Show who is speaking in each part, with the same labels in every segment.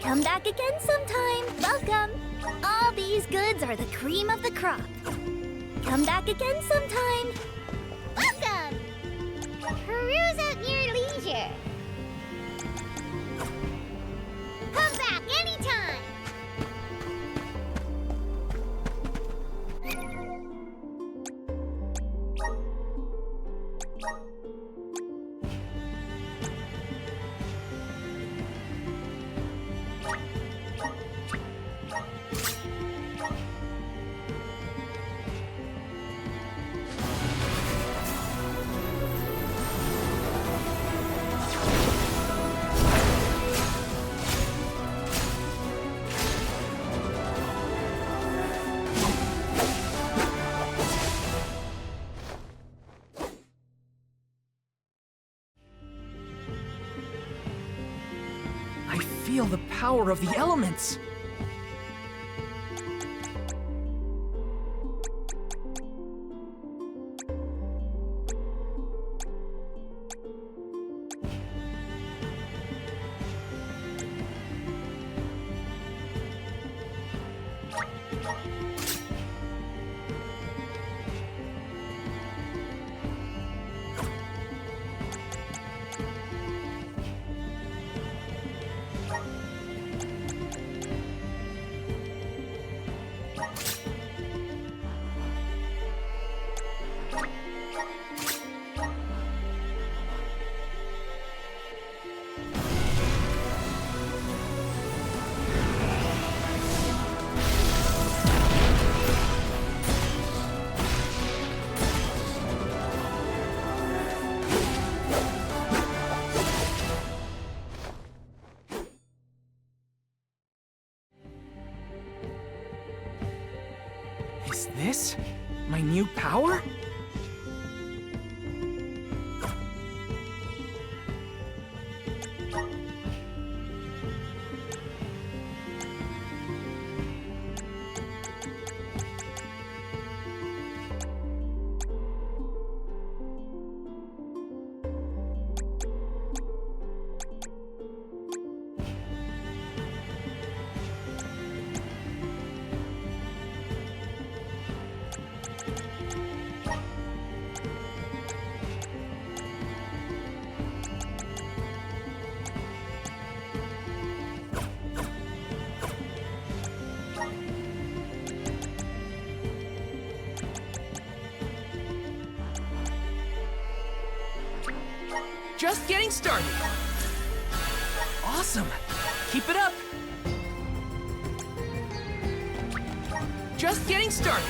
Speaker 1: Come back again sometime. Welcome. All these goods are the cream of the crop. Come back again sometime. Welcome. Peruse at your leisure. Come back anytime.
Speaker 2: I feel the power of the elements. Is this my new power? Just getting started. Awesome. Keep it up. Just getting started.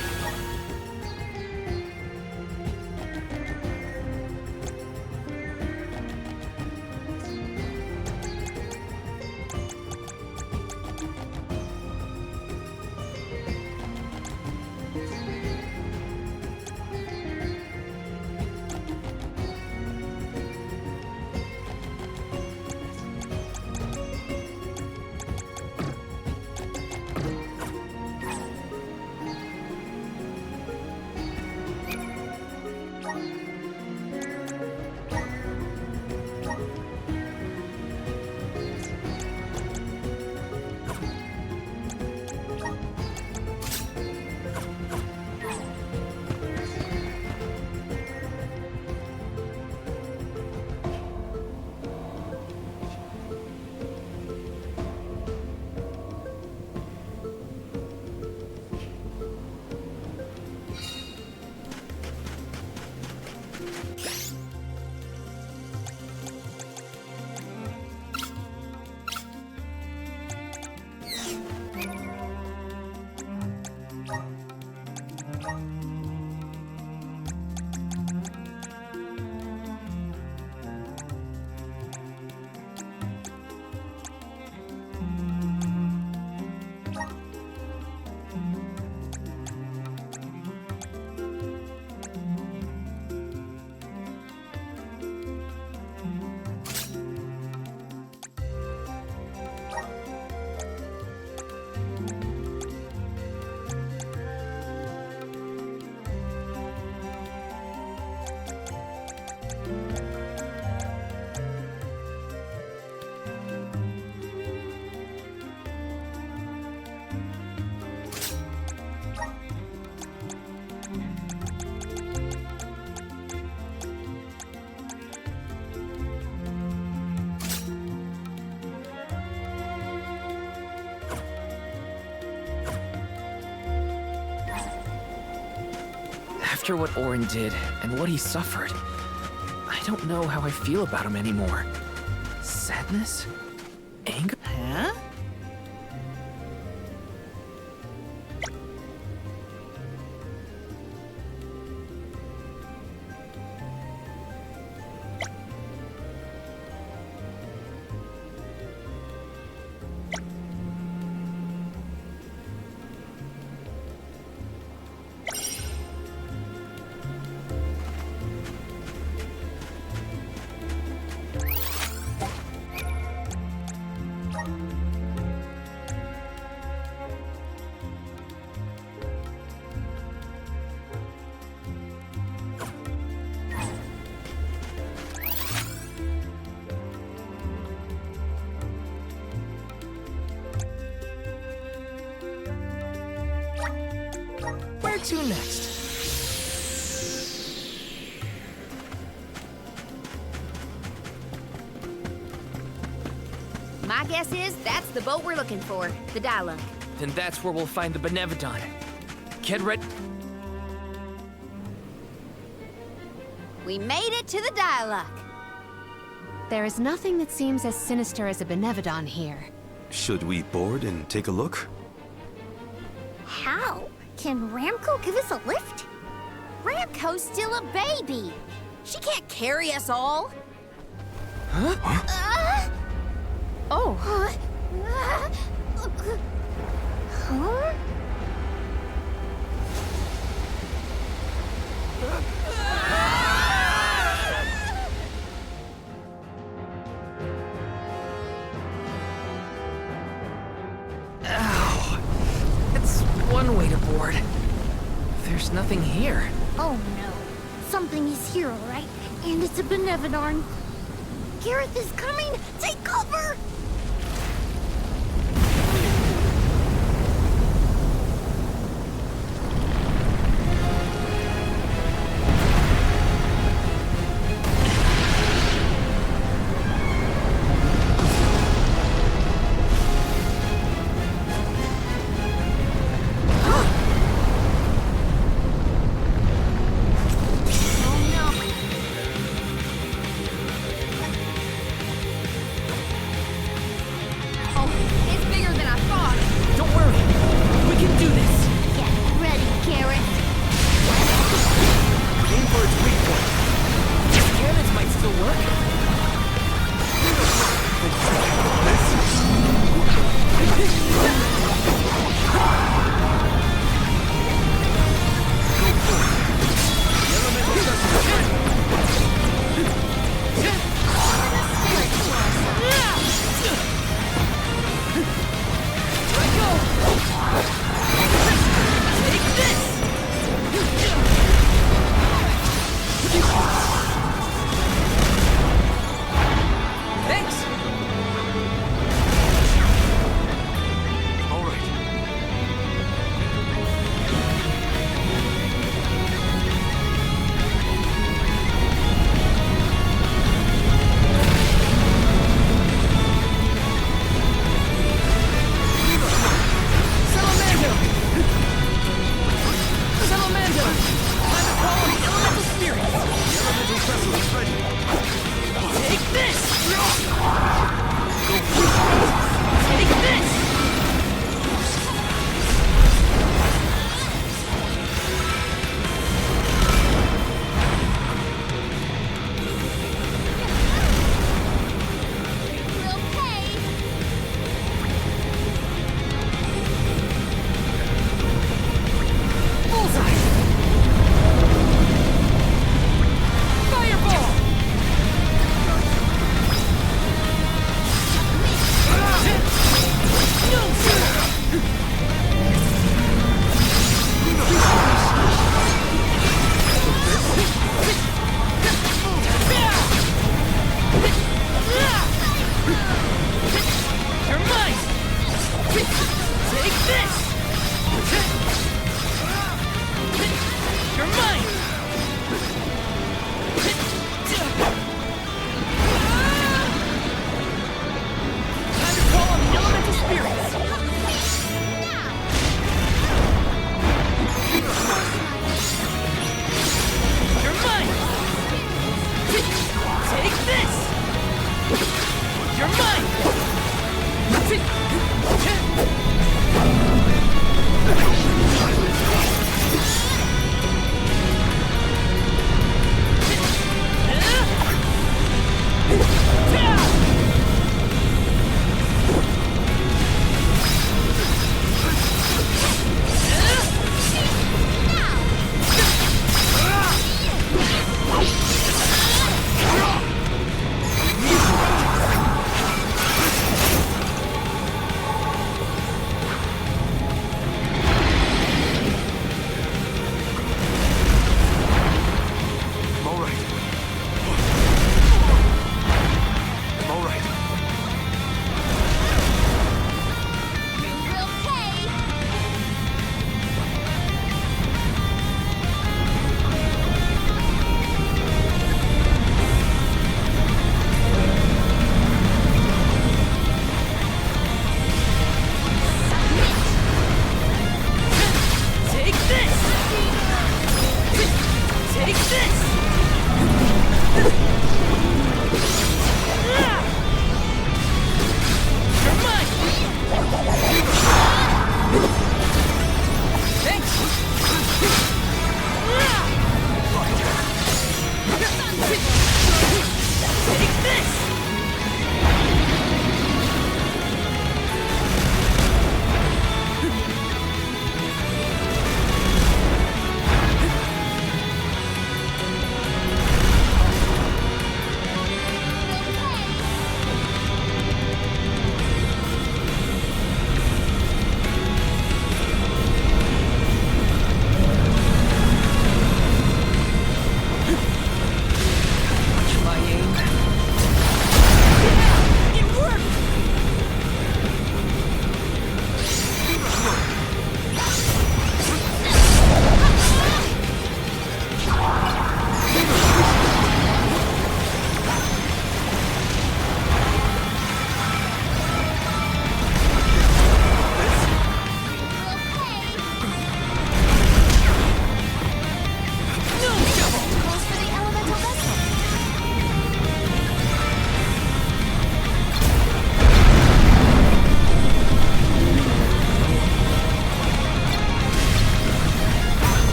Speaker 2: After what Orin did and what he suffered, I don't know how I feel about him anymore. Sadness? Anger?
Speaker 3: Huh?
Speaker 2: Where to next?
Speaker 4: My guess is that's the boat we're looking for, the Diluc.
Speaker 2: Then that's where we'll find the Benevodon. Get ready.
Speaker 4: We made it to the Diluc.
Speaker 5: There is nothing that seems as sinister as a Benevodon here.
Speaker 6: Should we board and take a look?
Speaker 1: How? Can Ramco give us a lift?
Speaker 4: Ramco's still a baby. She can't carry us all.
Speaker 5: Oh,
Speaker 1: Huh?
Speaker 2: Ow. That's one way to board. There's nothing here.
Speaker 1: Oh no. Something is here, all right? And it's a Benevodon. Gareth is coming! Take cover!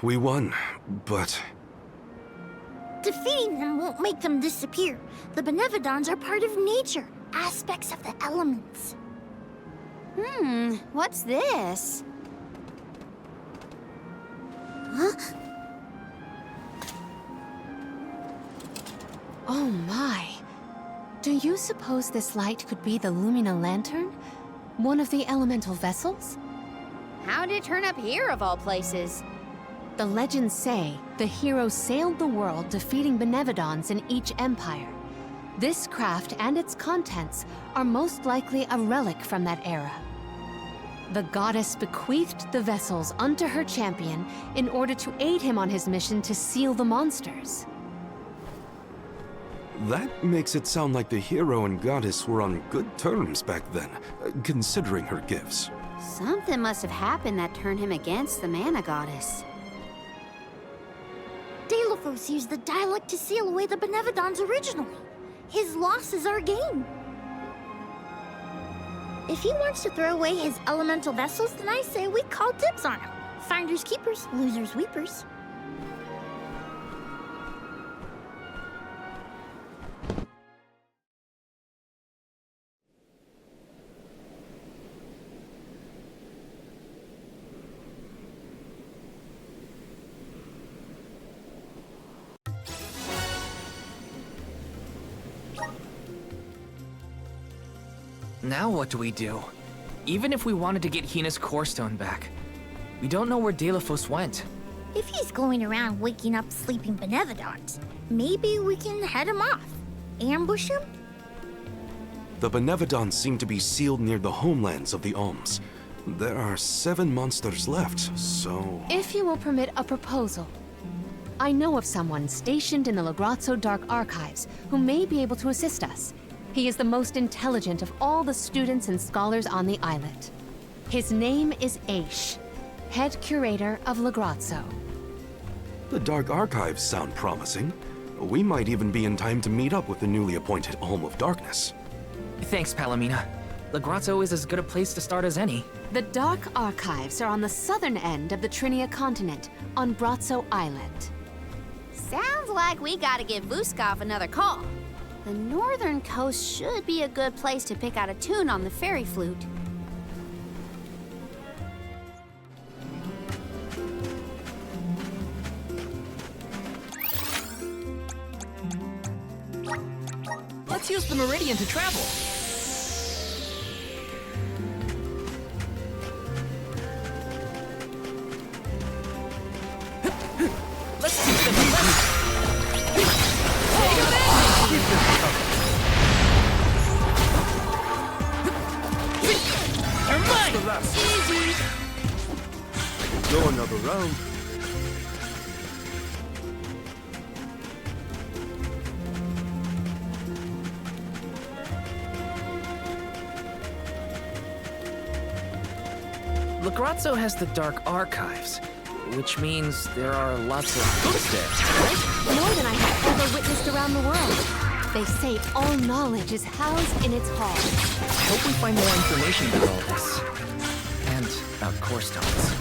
Speaker 6: we won, but
Speaker 1: Defeating them won't make them disappear. The Benevodons are part of nature, aspects of the elements.
Speaker 4: What's this?
Speaker 5: Oh my. Do you suppose this light could be the Lumina Lantern? One of the elemental vessels?
Speaker 4: How'd it turn up here of all places?
Speaker 5: The legends say the hero sailed the world defeating Benevodons in each empire. This craft and its contents are most likely a relic from that era. The goddess bequeathed the vessels unto her champion in order to aid him on his mission to seal the monsters.
Speaker 6: that makes it sound like the hero and goddess were on good terms back then, considering her gifts.
Speaker 4: Something must have happened that turned him against the Mana Goddess.
Speaker 1: Deilophos used the dialect to seal away the Benevodons originally. His loss is our gain. If he wants to throw away his elemental vessels, then I say we call dibs on him. Finders keepers, losers weepers.
Speaker 2: Now what do we do? Even if we wanted to get Hina's Core Stone back, we don't know where Deilophos went.
Speaker 1: If he's going around waking up sleeping Benevodons, maybe we can head him off. Ambush him?
Speaker 6: The Benevodons seem to be sealed near the homelands of the Alms. There are 7 monsters left, so...
Speaker 5: If you will permit a proposal. I know of someone stationed in the Lagrazzo Dark Archives who may be able to assist us. He is the most intelligent of all the students and scholars on the islet. His name is Aish, head curator of Lagrazzo.
Speaker 6: The Dark Archives sound promising. We might even be in time to meet up with the newly appointed Alm of Darkness.
Speaker 2: Thanks, Palomina. Lagrazzo is as good a place to start as any.
Speaker 5: The Dark Archives are on the southern end of the Trinia continent, on Brazzo Island.
Speaker 4: Sounds like we gotta give Vuskov another call. The northern coast should be a good place to pick out a tune on the fairy flute.
Speaker 2: Let's use the Meridian to travel. Let's teach them a lesson. You're mine! Easy!
Speaker 6: Go another round.
Speaker 2: Lagrazzo has the Dark Archives, which means there are lots of books there, right?
Speaker 5: More than I have ever witnessed around the world. They say all knowledge is housed in its halls.
Speaker 2: I hope we find more information about all this. And about core stones.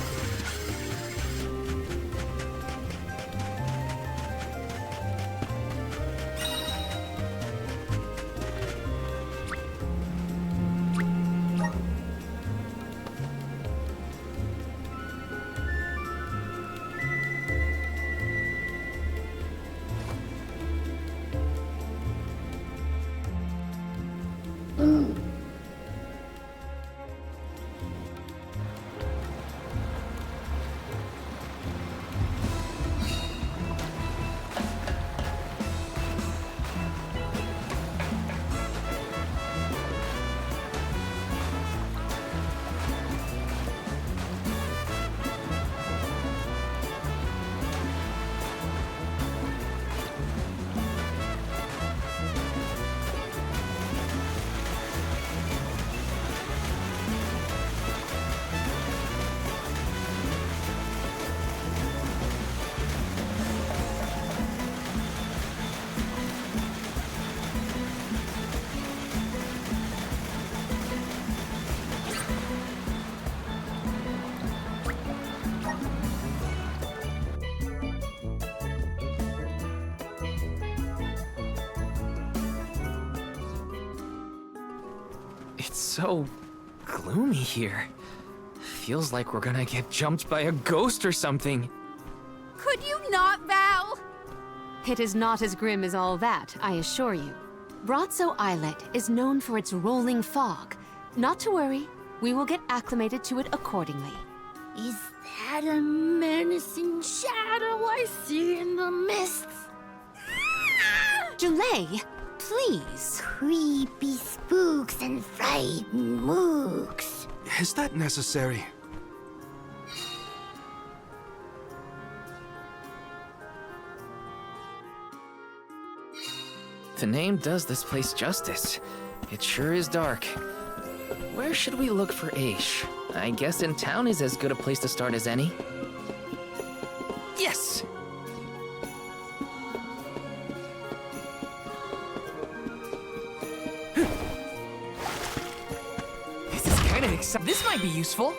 Speaker 2: so gloomy here. Feels like we're gonna get jumped by a ghost or something.
Speaker 4: Could you not, Val?
Speaker 5: It is not as grim as all that, I assure you. Brazzo Islet is known for its rolling fog. Not to worry, we will get acclimated to it accordingly.
Speaker 1: Is that a menacing shadow I see in the mists?
Speaker 5: Jule, please.
Speaker 1: Creepy spooks and frightened mooks.
Speaker 6: Is that necessary?
Speaker 2: The name does this place justice. It sure is dark. Where should we look for Aish? I guess in town is as good a place to start as any. Yes! This is kind of exciting. This might be useful.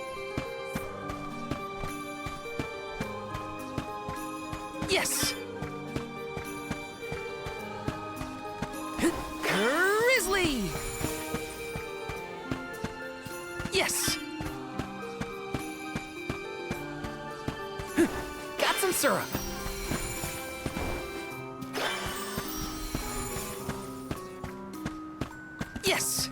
Speaker 2: Yes! Grizzly! Yes! Got some syrup! Yes!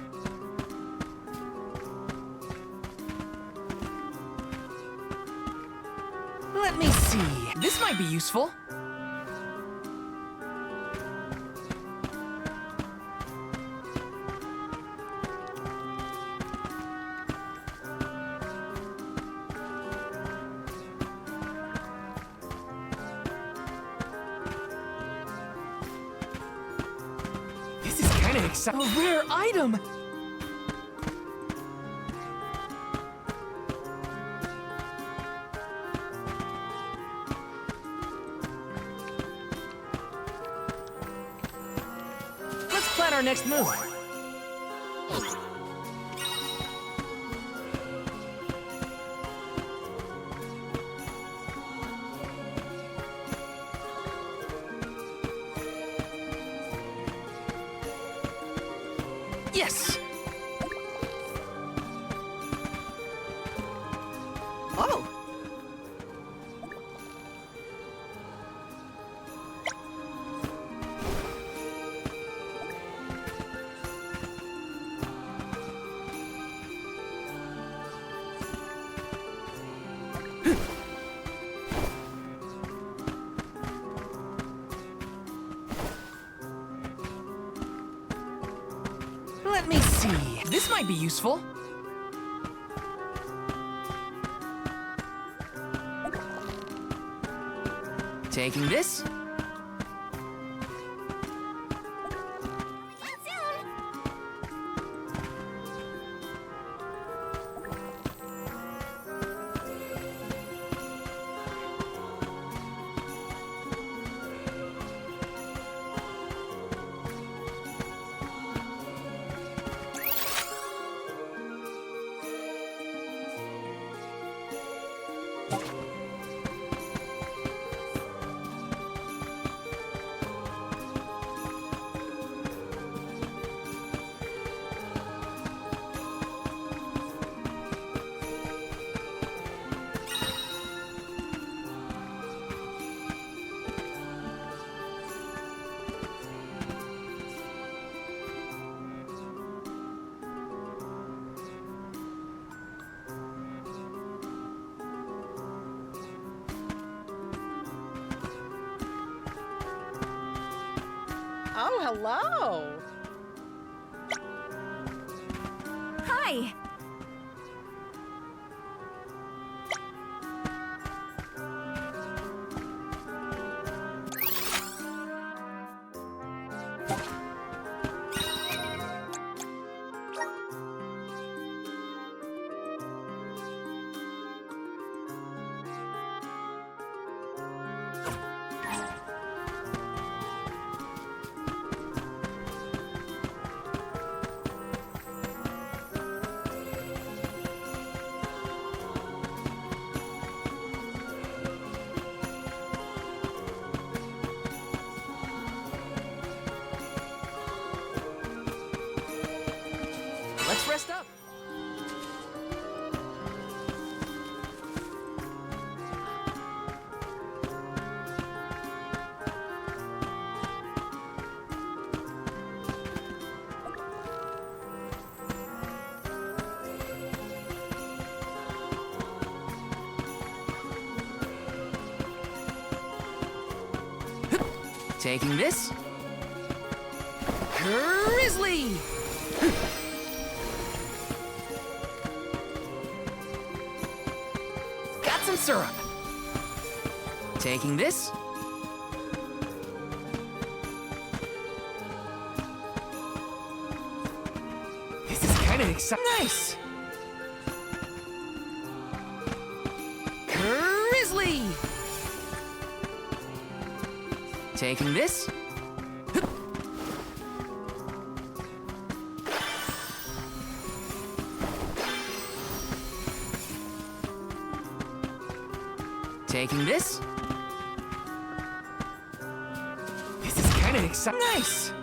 Speaker 2: Let me see. This might be useful. This is kind of exciting. A rare item! Let's plan our next move. Yes! Oh! Let me see. This might be useful. Taking this.
Speaker 3: Oh, hello.
Speaker 1: Hi.
Speaker 2: Let's rest up. Taking this. Grizzly! Got some syrup. Taking this. This is kind of exciting. Nice! Grizzly! Taking this. Taking this. This is kind of exciting. Nice!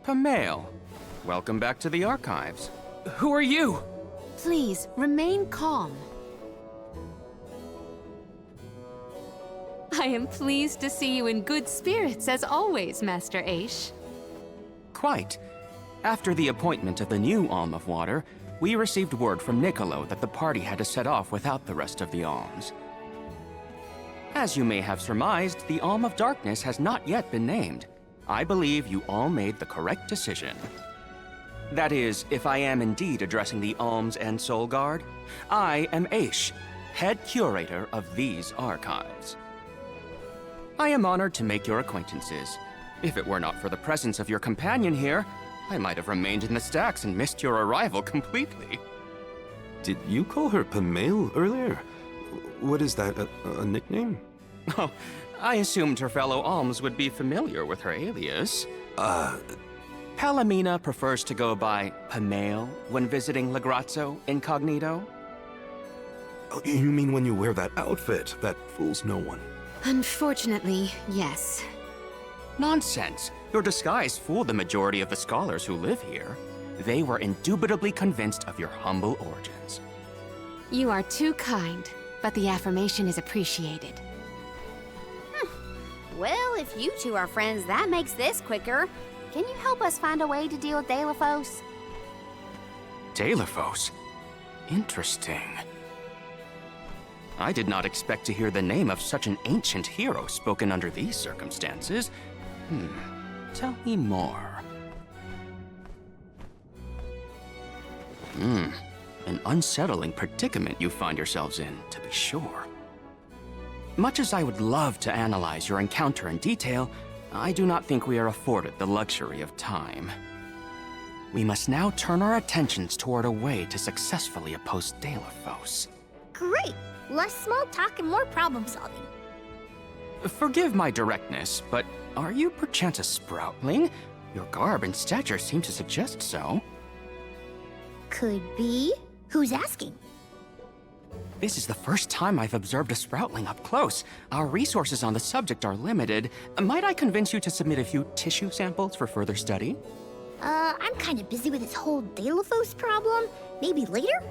Speaker 7: Pamail, welcome back to the archives.
Speaker 2: Who are you?
Speaker 5: Please, remain calm. I am pleased to see you in good spirits as always, Master Aish.
Speaker 7: Quite. After the appointment of the new Alm of Water, we received word from Niccolo that the party had to set off without the rest of the alms. As you may have surmised, the Alm of Darkness has not yet been named. I believe you all made the correct decision. That is, if I am indeed addressing the Alms and Soul Guard, I am Aish, head curator of these archives. I am honored to make your acquaintances. If it were not for the presence of your companion here, I might have remained in the stacks and missed your arrival completely.
Speaker 6: Did you call her Pamail earlier? What is that, a nickname?
Speaker 7: Oh, I assumed her fellow alms would be familiar with her alias. Palomina prefers to go by Pamail when visiting Legrazzo incognito.
Speaker 6: Oh, you mean when you wear that outfit that fools no one?
Speaker 5: Unfortunately, yes.
Speaker 7: Nonsense. Your disguise fooled the majority of the scholars who live here. They were indubitably convinced of your humble origins.
Speaker 5: You are too kind, but the affirmation is appreciated.
Speaker 4: Well, if you two are friends, that makes this quicker. Can you help us find a way to deal with Delphos?
Speaker 7: Delphos? Interesting. I did not expect to hear the name of such an ancient hero spoken under these circumstances. Tell me more. An unsettling predicament you find yourselves in, to be sure. Much as I would love to analyze your encounter in detail, I do not think we are afforded the luxury of time. We must now turn our attentions toward a way to successfully oppose Delphos.
Speaker 1: Great! Less small talk and more problem solving.
Speaker 7: Forgive my directness, but are you perchance a Sproutling? Your garb and stature seem to suggest so.
Speaker 1: Could be. Who's asking?
Speaker 7: This is the first time I've observed a Sproutling up close. Our resources on the subject are limited. Might I convince you to submit a few tissue samples for further study?
Speaker 1: I'm kind of busy with this whole Delphos problem. Maybe later?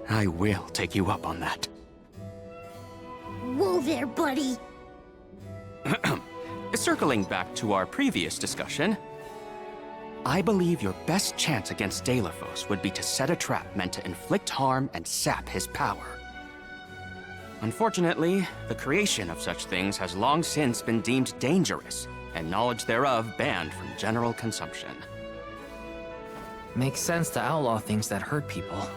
Speaker 7: I will take you up on that.
Speaker 1: Whoa there, buddy.
Speaker 7: Circling back to our previous discussion, I believe your best chance against Delphos would be to set a trap meant to inflict harm and sap his power. Unfortunately, the creation of such things has long since been deemed dangerous, and knowledge thereof banned from general consumption.
Speaker 2: Makes sense to outlaw things that hurt people.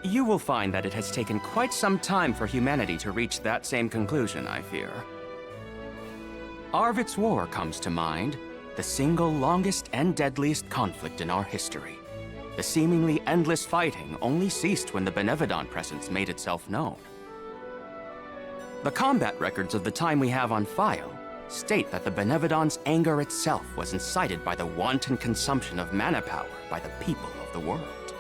Speaker 7: You will find that it has taken quite some time for humanity to reach that same conclusion, I fear. Arvid's War comes to mind, the single longest and deadliest conflict in our history. The seemingly endless fighting only ceased when the Benevodon presence made itself known. The combat records of the time we have on file state that the Benevodon's anger itself was incited by the wanton consumption of mana power by the people of the world.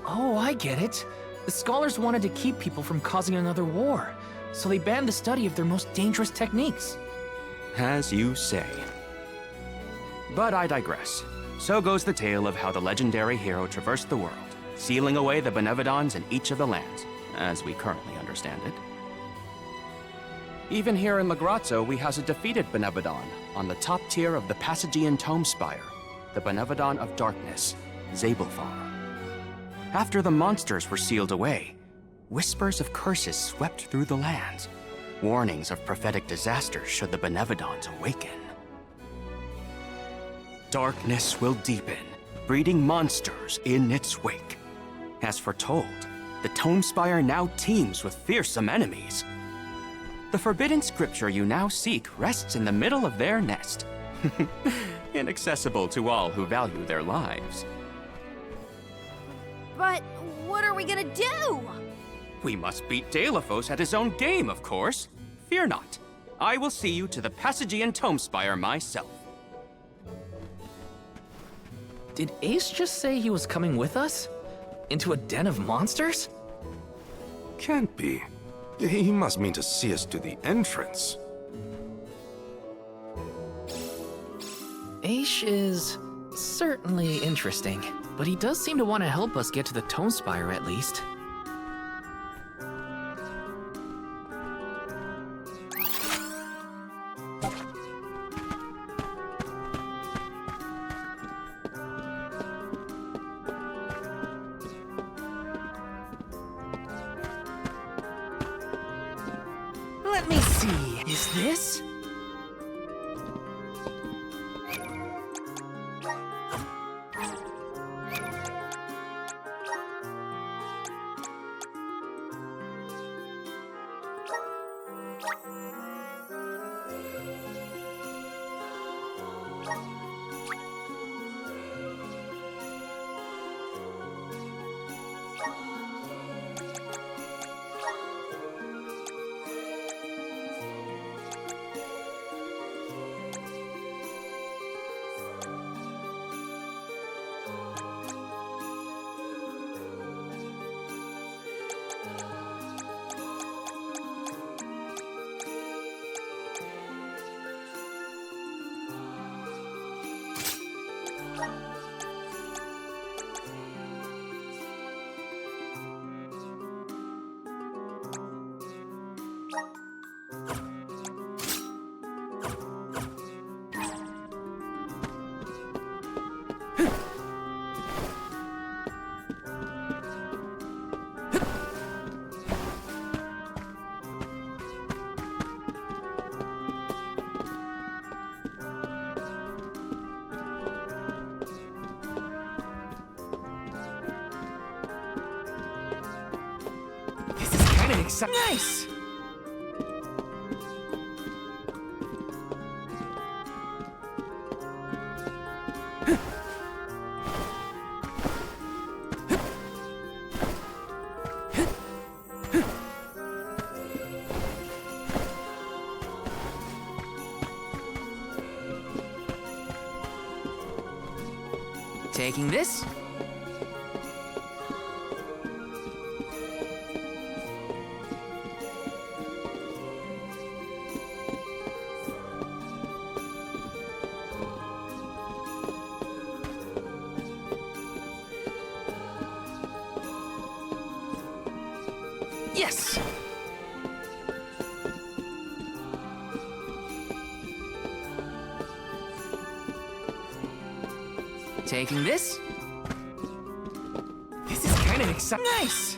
Speaker 2: Oh, I get it. The scholars wanted to keep people from causing another war, so they banned the study of their most dangerous techniques.
Speaker 7: As you say. But I digress. So goes the tale of how the legendary hero traversed the world, sealing away the Benevodons in each of the lands, as we currently understand it. Even here in Lagrazzo, we has a defeated Benevodon on the top tier of the Passagian Tome Spire, the Benevodon of Darkness, Zabelfar. After the monsters were sealed away, whispers of curses swept through the lands, warnings of prophetic disaster should the Benevodons awaken. Darkness will deepen, breeding monsters in its wake. As foretold, the Tome Spire now teems with fearsome enemies. The forbidden scripture you now seek rests in the middle of their nest, inaccessible to all who value their lives.
Speaker 4: But what are we gonna do?
Speaker 7: We must beat Deilophos at his own game, of course. Fear not. I will see you to the Passagian Tome Spire myself.
Speaker 2: Did Ace just say he was coming with us? Into a den of monsters?
Speaker 6: Can't be. He must mean to see us to the entrance.
Speaker 2: Ace is certainly interesting, but he does seem to want to help us get to the Tome Spire at least. Let me see, is this? Nice! Taking this. Yes! Taking this. This is kind of exciting. Nice!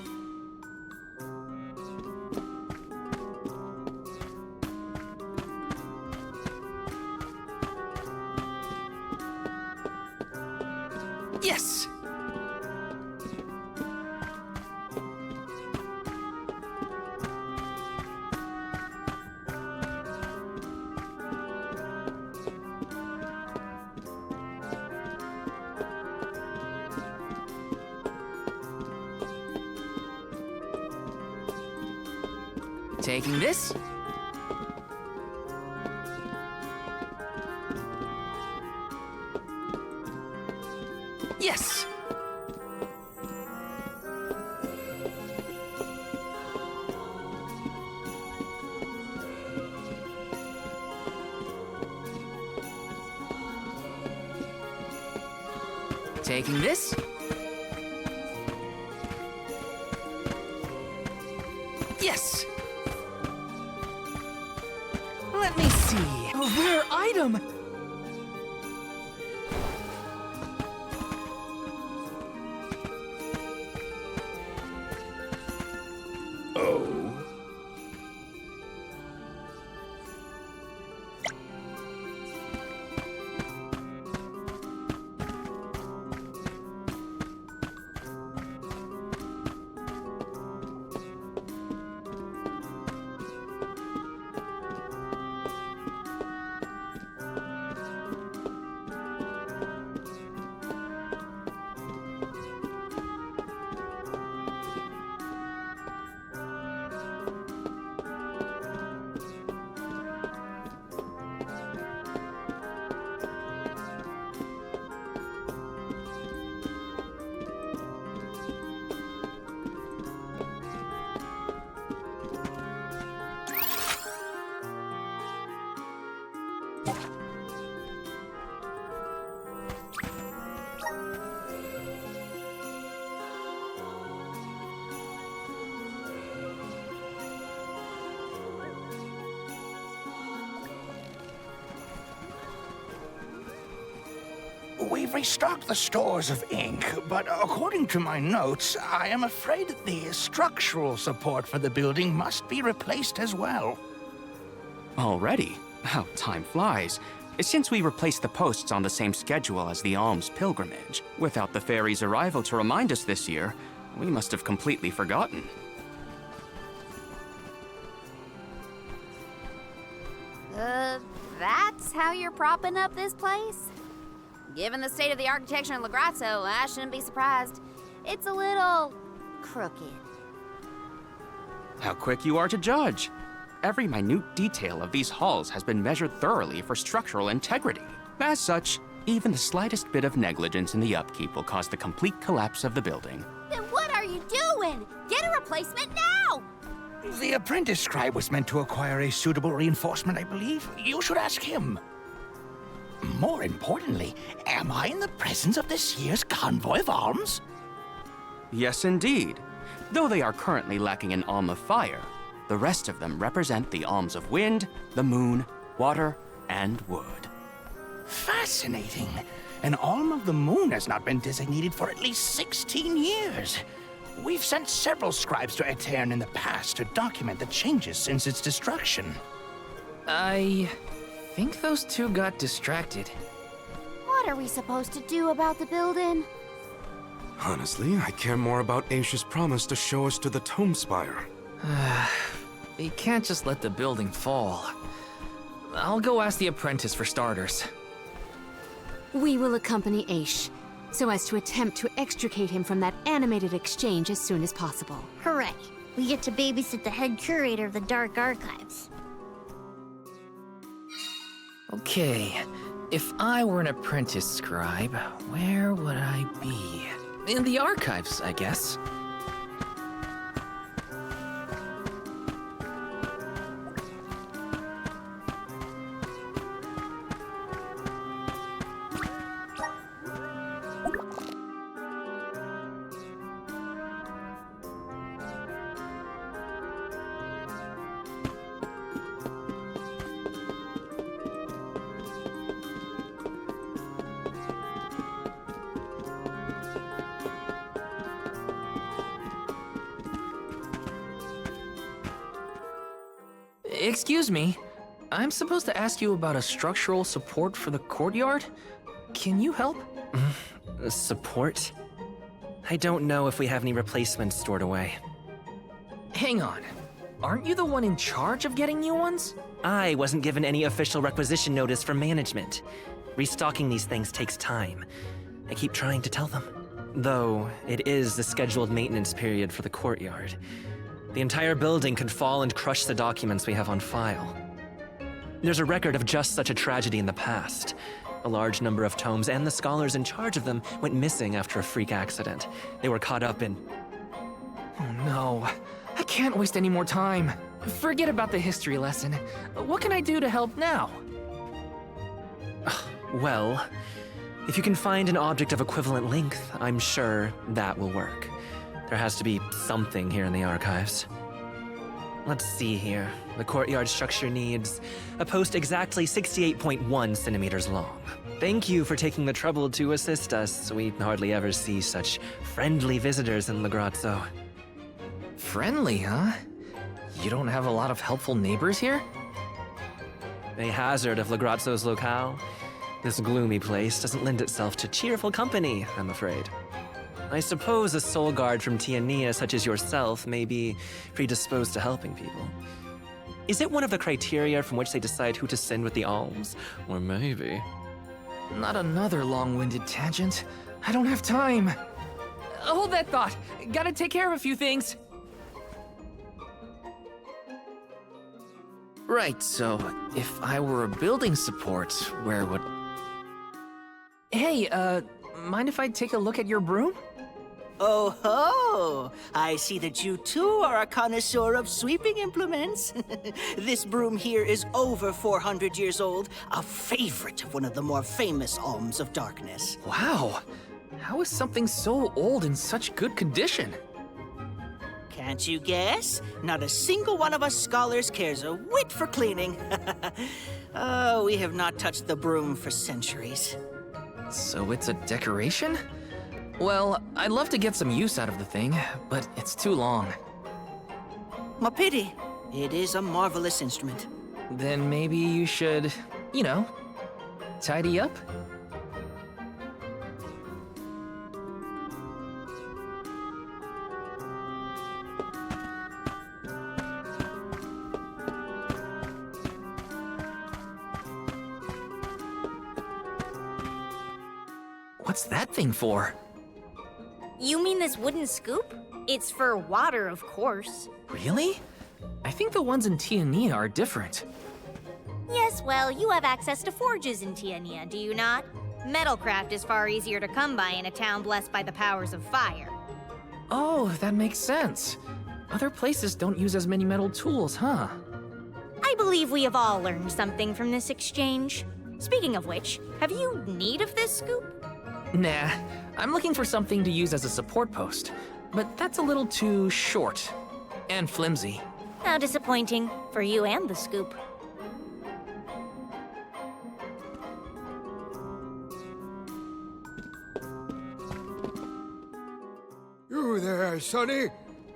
Speaker 2: Yes! Taking this. Yes! Taking this. Yes! Let me see. A rare item!
Speaker 8: We've restocked the stores of ink, but according to my notes, I am afraid that the structural support for the building must be replaced as well.
Speaker 7: Already? How time flies. Since we replaced the posts on the same schedule as the Alms pilgrimage, without the fairy's arrival to remind us this year, we must have completely forgotten.
Speaker 4: That's how you're propping up this place? Given the state of the architecture in Lagrazzo, I shouldn't be surprised. It's a little crooked.
Speaker 7: How quick you are to judge. Every minute detail of these halls has been measured thoroughly for structural integrity. As such, even the slightest bit of negligence in the upkeep will cause the complete collapse of the building.
Speaker 4: Then what are you doing? Get a replacement now!
Speaker 8: The apprentice scribe was meant to acquire a suitable reinforcement, I believe. You should ask him. More importantly, am I in the presence of this year's Convoy of Alms?
Speaker 7: Yes, indeed. Though they are currently lacking an Alm of Fire, the rest of them represent the Alms of Wind, the Moon, Water, and Wood.
Speaker 8: Fascinating. An Alm of the Moon has not been designated for at least 16 years. We've sent several scribes to Aetern in the past to document the changes since its destruction.
Speaker 2: I think those two got distracted.
Speaker 4: What are we supposed to do about the building?
Speaker 6: Honestly, I care more about Aisha's promise to show us to the Tome Spire.
Speaker 2: They can't just let the building fall. I'll go ask the apprentice for starters.
Speaker 5: We will accompany Aish, so as to attempt to extricate him from that animated exchange as soon as possible.
Speaker 1: Hooray! We get to babysit the head curator of the Dark Archives.
Speaker 2: Okay, if I were an apprentice scribe, where would I be? In the archives, I guess. Excuse me, I'm supposed to ask you about a structural support for the courtyard? Can you help?
Speaker 9: Support? I don't know if we have any replacements stored away.
Speaker 2: Hang on, aren't you the one in charge of getting new ones?
Speaker 9: I wasn't given any official requisition notice from management. Restocking these things takes time. I keep trying to tell them. Though, it is the scheduled maintenance period for the courtyard. The entire building could fall and crush the documents we have on file. There's a record of just such a tragedy in the past. A large number of tomes and the scholars in charge of them went missing after a freak accident. They were caught up in...
Speaker 2: Oh no, I can't waste any more time. Forget about the history lesson. What can I do to help now?
Speaker 9: Well, if you can find an object of equivalent length, I'm sure that will work. There has to be something here in the archives. Let's see here. The courtyard structure needs a post exactly 68.1 centimeters long. Thank you for taking the trouble to assist us. We hardly ever see such friendly visitors in Legrazzo.
Speaker 2: Friendly, huh? You don't have a lot of helpful neighbors here?
Speaker 9: A hazard of Legrazzo's locale. This gloomy place doesn't lend itself to cheerful company, I'm afraid. I suppose a soul guard from Tiania such as yourself may be predisposed to helping people. Is it one of the criteria from which they decide who to send with the alms? Or maybe...
Speaker 2: Not another long-winded tangent. I don't have time. Hold that thought. Gotta take care of a few things. Right, so if I were a building support, where would... Hey, mind if I take a look at your broom?
Speaker 10: Oh ho! I see that you too are a connoisseur of sweeping implements. This broom here is over 400 years old, a favorite of one of the more famous Alms of Darkness.
Speaker 2: Wow! How is something so old in such good condition?
Speaker 10: Can't you guess? Not a single one of us scholars cares a whit for cleaning. Oh, we have not touched the broom for centuries.
Speaker 2: So it's a decoration? Well, I'd love to get some use out of the thing, but it's too long.
Speaker 10: A pity. It is a marvelous instrument.
Speaker 2: Then maybe you should, you know, tidy up? What's that thing for?
Speaker 1: You mean this wooden scoop? It's for water, of course.
Speaker 2: Really? I think the ones in Tiania are different.
Speaker 1: Yes, well, you have access to forges in Tiania, do you not? Metalcraft is far easier to come by in a town blessed by the powers of fire.
Speaker 2: Oh, that makes sense. Other places don't use as many metal tools, huh?
Speaker 1: I believe we have all learned something from this exchange. Speaking of which, have you need of this scoop?
Speaker 2: Nah, I'm looking for something to use as a support post, but that's a little too short and flimsy.
Speaker 1: How disappointing for you and the scoop.
Speaker 11: You there, Sonny.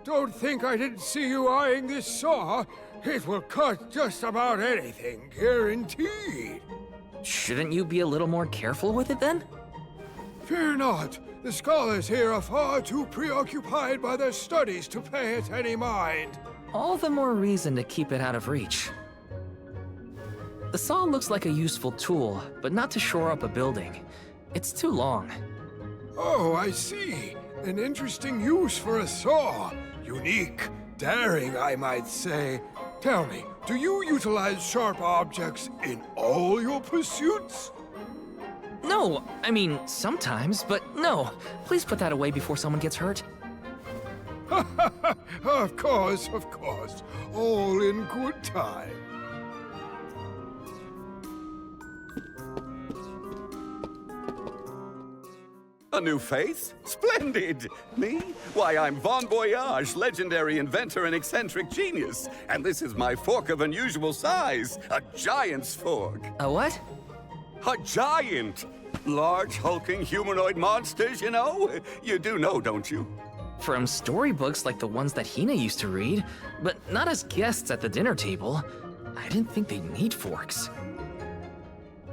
Speaker 11: Don't think I didn't see you eyeing this saw. It will cut just about anything, guaranteed.
Speaker 2: Shouldn't you be a little more careful with it then?
Speaker 11: Fear not. The scholars here are far too preoccupied by their studies to pay it any mind.
Speaker 2: All the more reason to keep it out of reach. The saw looks like a useful tool, but not to shore up a building. It's too long.
Speaker 11: Oh, I see. An interesting use for a saw. Unique. Daring, I might say. Tell me, do you utilize sharp objects in all your pursuits?
Speaker 2: No, I mean, sometimes, but no. Please put that away before someone gets hurt.
Speaker 11: Of course, of course. All in good time.
Speaker 12: A new face? Splendid! Me? Why, I'm Bon Voyage, legendary inventor and eccentric genius. And this is my fork of unusual size, a giant's fork.
Speaker 2: A what?
Speaker 12: A giant! Large, hulking humanoid monsters, you know? You do know, don't you?
Speaker 2: From storybooks like the ones that Hina used to read, but not as guests at the dinner table. I didn't think they'd need forks.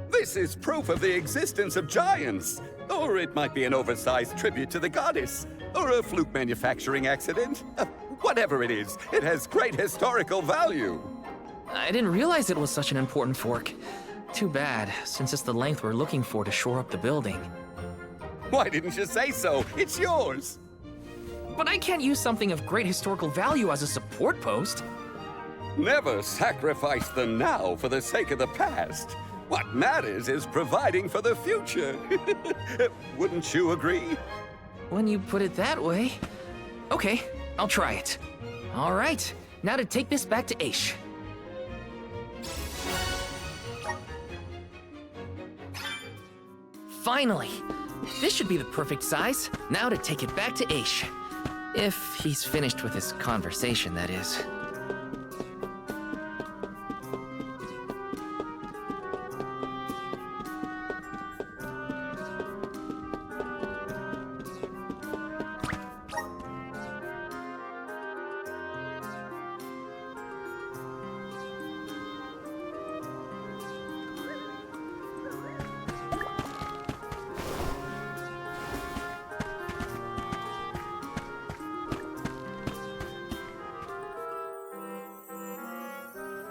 Speaker 12: This is proof of the existence of giants. Or it might be an oversized tribute to the goddess. Or a fluke manufacturing accident. Whatever it is, it has great historical value.
Speaker 2: I didn't realize it was such an important fork. Too bad, since it's the length we're looking for to shore up the building.
Speaker 12: Why didn't you say so? It's yours.
Speaker 2: but I can't use something of great historical value as a support post.
Speaker 12: Never sacrifice the now for the sake of the past. What matters is providing for the future. Wouldn't you agree?
Speaker 2: When you put it that way. Okay, I'll try it. All right, now to take this back to Aish. Finally! This should be the perfect size. Now to take it back to Aish. If he's finished with his conversation, that is.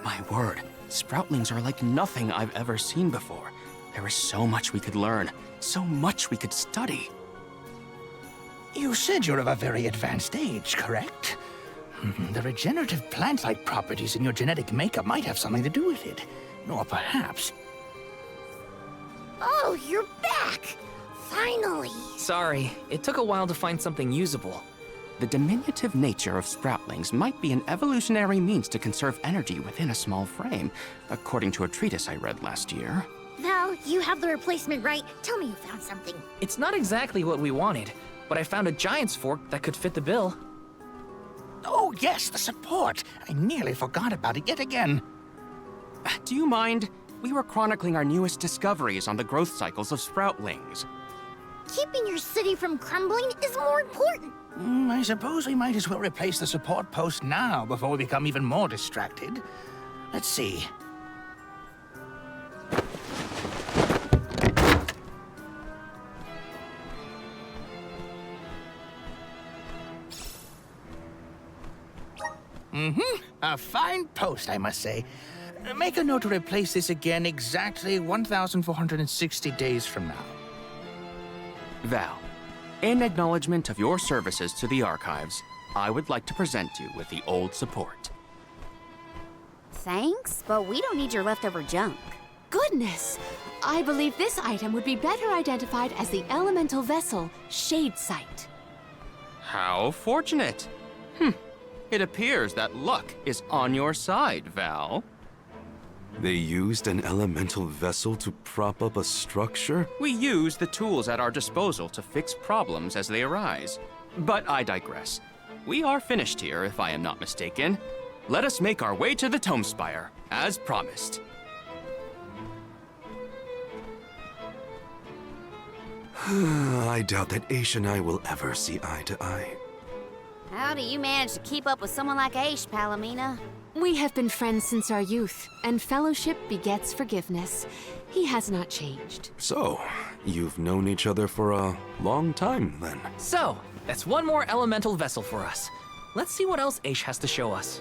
Speaker 7: My word, Sproutlings are like nothing I've ever seen before. There is so much we could learn, so much we could study.
Speaker 8: You said you're of a very advanced age, correct? The regenerative plant-like properties in your genetic makeup might have something to do with it. Or perhaps...
Speaker 1: Oh, you're back! Finally!
Speaker 2: Sorry, it took a while to find something usable.
Speaker 7: The diminutive nature of Sproutlings might be an evolutionary means to conserve energy within a small frame, according to a treatise I read last year.
Speaker 1: Val, you have the replacement, right? Tell me you found something.
Speaker 2: It's not exactly what we wanted, but I found a giant's fork that could fit the bill.
Speaker 8: Oh yes, the support! I nearly forgot about it yet again.
Speaker 7: Do you mind? We were chronicling our newest discoveries on the growth cycles of Sproutlings.
Speaker 1: Keeping your city from crumbling is more important.
Speaker 8: I suppose we might as well replace the support post now before we become even more distracted. Let's see. A fine post, I must say. Make a note to replace this again exactly 1,460 days from now.
Speaker 7: Val, in acknowledgement of your services to the archives, I would like to present you with the old support.
Speaker 4: Thanks, but we don't need your leftover junk.
Speaker 5: Goodness! I believe this item would be better identified as the elemental vessel, Shade Sight.
Speaker 7: How fortunate! It appears that luck is on your side, Val.
Speaker 6: They used an elemental vessel to prop up a structure?
Speaker 7: We use the tools at our disposal to fix problems as they arise. But I digress. We are finished here, if I am not mistaken. Let us make our way to the Tome Spire, as promised.
Speaker 6: I doubt that Aish and I will ever see eye to eye.
Speaker 4: How do you manage to keep up with someone like Aish, Palomina?
Speaker 5: We have been friends since our youth, and fellowship begets forgiveness. He has not changed.
Speaker 6: So, you've known each other for a long time, then?
Speaker 2: So, that's one more elemental vessel for us. Let's see what else Aish has to show us.